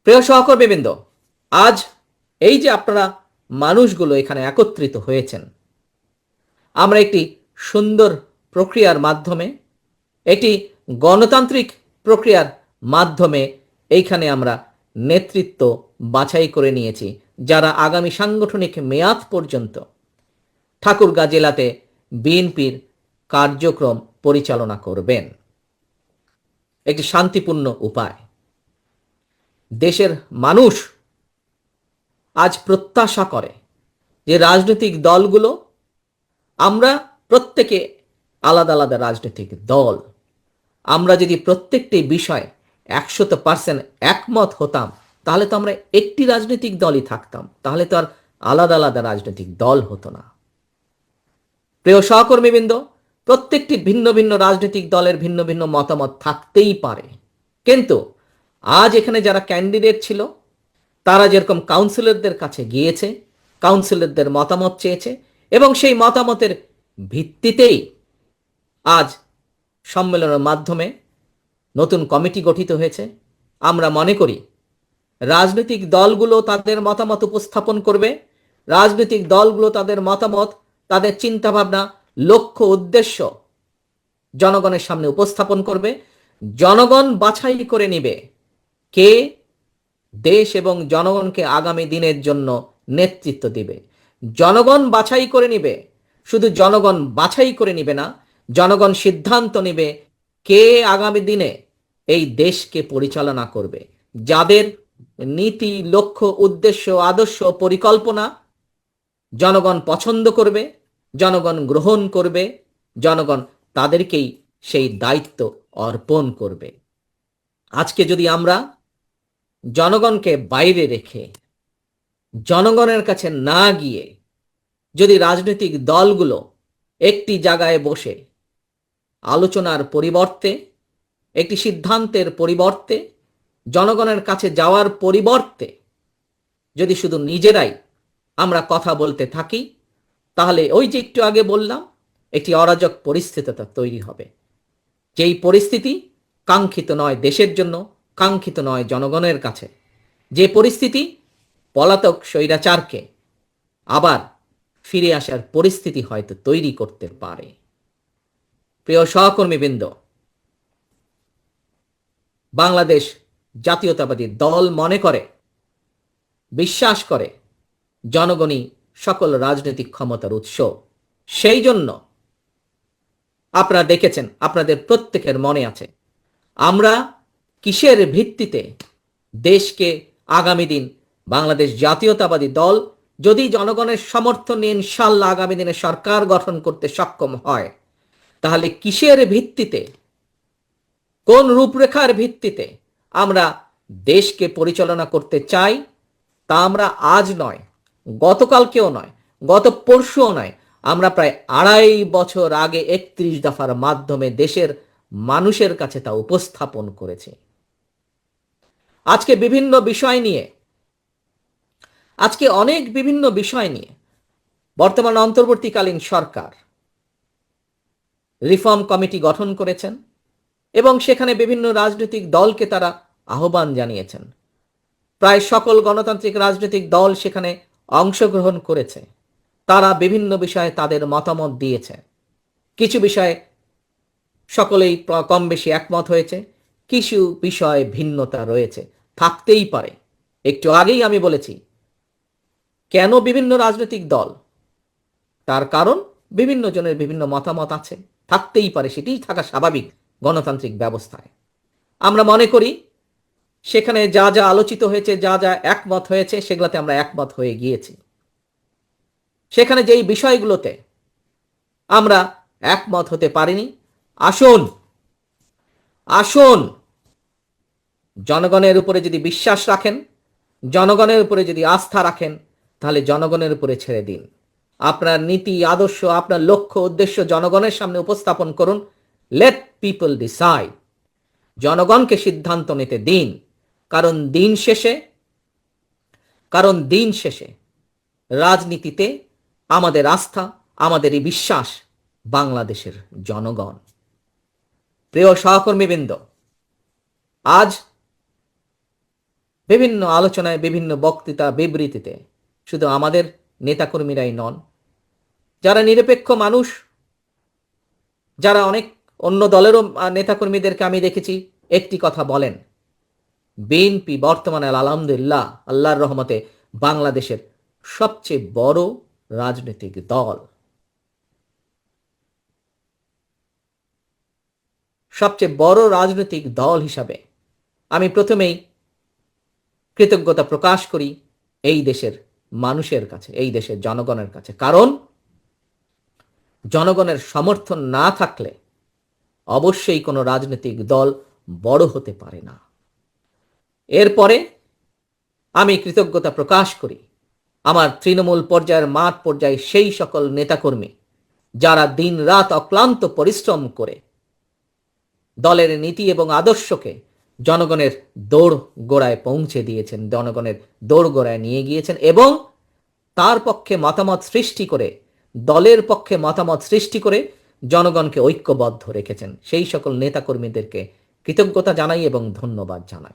প্রিয় সহকর্মীবৃন্দ, আজ এই যে আপনারা মানুষগুলো এখানে একত্রিত হয়েছেন, আমরা একটি সুন্দর প্রক্রিয়ার মাধ্যমে, একটি গণতান্ত্রিক প্রক্রিয়ার মাধ্যমে এইখানে আমরা নেতৃত্ব বাছাই করে নিয়েছি, যারা আগামী সাংগঠনিক মেয়াদ পর্যন্ত ঠাকুরগাঁ জেলাতে বিএনপির কার্যক্রম পরিচালনা করবেন। একটি শান্তিপূর্ণ উপায়। দেশের মানুষ আজ প্রত্যাশা করে যে রাজনৈতিক দলগুলো, আমরা প্রত্যেকে আলাদা আলাদা রাজনৈতিক দল, আমরা যদি প্রত্যেকটি বিষয় 100% একমত হতাম, তাহলে তো আমরা একটি রাজনৈতিক দলই থাকতাম, তাহলে তো আর আলাদা আলাদা রাজনৈতিক দল হতো না। প্রিয় সহকর্মীবৃন্দ, প্রত্যেকটি ভিন্ন ভিন্ন রাজনৈতিক দলের ভিন্ন ভিন্ন মতামত থাকতেই পারে, কিন্তু আজ এখানে যারা ক্যান্ডিডেট ছিল, তারা যেরকম কাউন্সিলরদের কাছে গিয়েছে, কাউন্সিলরদের মতামত চেয়েছে, এবং সেই মতামতের ভিত্তিতেই আজ সম্মেলনের মাধ্যমে নতুন কমিটি গঠিত হয়েছে। আমরা মনে করি রাজনৈতিক দলগুলো তাদের মতামত উপস্থাপন করবে, রাজনৈতিক দলগুলো তাদের মতামত, তাদের চিন্তাভাবনা, লক্ষ্য, উদ্দেশ্য জনগণের সামনে উপস্থাপন করবে। জনগণ বাছাই করে নিবে কে দেশ এবং জনগণকে আগামী দিনের জন্য নেতৃত্ব দিবে। জনগণ বাছাই করে নিবে, শুধু জনগণ বাছাই করে নিবে না, জনগণ সিদ্ধান্ত নিবে কে আগামী দিনে এই দেশকে পরিচালনা করবে, যাদের নীতি, লক্ষ্য, উদ্দেশ্য, আদর্শ, পরিকল্পনা জনগণ পছন্দ করবে, জনগণ গ্রহণ করবে, জনগণ তাদেরকেই সেই দায়িত্ব অর্পণ করবে। আজকে যদি আমরা জনগণকে বাইরে রেখে, জনগণের কাছে না গিয়ে, যদি রাজনৈতিক দলগুলো একটি জায়গায় বসে আলোচনার পরিবর্তে, একটি সিদ্ধান্তের পরিবর্তে, জনগণের কাছে যাওয়ার পরিবর্তে যদি শুধু নিজেরাই আমরা কথা বলতে থাকি, তাহলে ওই যে একটু আগে বললাম, একটি অরাজক পরিস্থিতি তৈরি হবে, যেই পরিস্থিতি কাঙ্ক্ষিত নয় দেশের জন্য, কাঙ্ক্ষিত নয় জনগণের কাছে, যে পরিস্থিতি পলাতক স্বৈরাচারকে আবার ফিরে আসার পরিস্থিতি হয়তো তৈরি করতে পারে। প্রিয় সহকর্মীবৃন্দ, বাংলাদেশ জাতীয়তাবাদী দল মনে করে, বিশ্বাস করে জনগণই সকল রাজনৈতিক ক্ষমতার উৎস। সেই জন্য আপনারা দেখেছেন, আপনাদের প্রত্যেকের মনে আছে, আমরা কিসের ভিত্তিতে দেশকে আগামী দিন বাংলাদেশ জাতীয়তাবাদী দল যদি জনগণের সমর্থন নিয়ে ইনশাআল্লাহ আগামী দিনে সরকার গঠন করতে সক্ষম হয়, তাহলে কিসের ভিত্তিতে, কোন রূপরেখার ভিত্তিতে আমরা দেশকে পরিচালনা করতে চাই, তা আমরা আজ নয়, গতকালকেও নয়, গত পরশুও নয়, আমরা প্রায় 2.5 বছর আগে 31 দফার মাধ্যমে দেশের মানুষের কাছে তা উপস্থাপন করেছি। আজকে অনেক বিভিন্ন বিষয় নিয়ে বর্তমান অন্তর্বর্তীকালীন সরকার রিফর্ম কমিটি গঠন করেছেন এবং সেখানে বিভিন্ন রাজনৈতিক দলকে তারা আহ্বান জানিয়েছেন। প্রায় সকল গণতান্ত্রিক রাজনৈতিক দল সেখানে অংশগ্রহণ করেছে। তারা বিভিন্ন বিষয়ে তাদের মতামত দিয়েছে। কিছু বিষয়ে সকলেই কম বেশি একমত হয়েছে, কিছু বিষয়ে ভিন্নতা রয়েছে, থাকতেই পারে। একটু আগেই আমি বলেছি কেন বিভিন্ন রাজনৈতিক দল, তার কারণ বিভিন্ন জনের বিভিন্ন মতামত আছে, থাকতেই পারে, সেটিই থাকা স্বাভাবিক গণতান্ত্রিক ব্যবস্থায়। আমরা মনে করি সেখানে যা যা আলোচিত হয়েছে, যা যা একমত হয়েছে, সেগুলোতে আমরা একমত হয়ে গিয়েছি। সেখানে যেই বিষয়গুলোতে আমরা একমত হতে পারিনি, আসুন জনগণের উপরে যদি বিশ্বাস রাখেন, জনগণের উপরে যদি আস্থা রাখেন, তাহলে জনগণের উপরে ছেড়ে দিন। আপনার নীতি, আদর্শ, আপনার লক্ষ্য, উদ্দেশ্য জনগণের সামনে উপস্থাপন করুন। Late people decide. জনগণকে সিদ্ধান্ত নিতে দিন। কারণ দিন শেষে রাজনীতিতে আমাদের আস্থা, আমাদের এই বিশ্বাস বাংলাদেশের জনগণ। প্রিয় সহকর্মীবৃন্দ, আজ বিভিন্ন আলোচনায়, বিভিন্ন বক্তৃতা, বিবৃতিতে শুধু আমাদের নেতাকর্মীরাই নন, যারা নিরপেক্ষ মানুষ, যারা অনেক অন্য দলেরও নেতাকর্মীদেরকে আমি দেখেছি একটি কথা বলেন, বিএনপি বর্তমানে আলহামদুলিল্লাহ, আল্লাহর রহমতে বাংলাদেশের সবচেয়ে বড় রাজনৈতিক দল। সবচেয়ে বড় রাজনৈতিক দল হিসাবে আমি প্রথমেই কৃতজ্ঞতা প্রকাশ করি এই দেশের মানুষের কাছে, এই দেশের জনগণের কাছে। কারণ জনগণের সমর্থন না থাকলে অবশ্যই কোনো রাজনৈতিক দল বড় হতে পারে না। এরপরে আমি কৃতজ্ঞতা প্রকাশ করি আমার তৃণমূল পর্যায়ের, মাঠ পর্যায়ে সেই সকল নেতাকর্মী যারা দিন রাত অক্লান্ত পরিশ্রম করে দলের নীতি এবং আদর্শকে জনগণের দৌড় গোড়ায় পৌঁছে দিয়েছেন, জনগণের দৌড় গোড়ায় নিয়ে গিয়েছেন এবং তার পক্ষে মতামত সৃষ্টি করে, দলের পক্ষে মতামত সৃষ্টি করে জনগণকে ঐক্যবদ্ধ রেখেছেন। সেই সকল নেতাকর্মীদেরকে কৃতজ্ঞতা জানাই এবং ধন্যবাদ জানাই।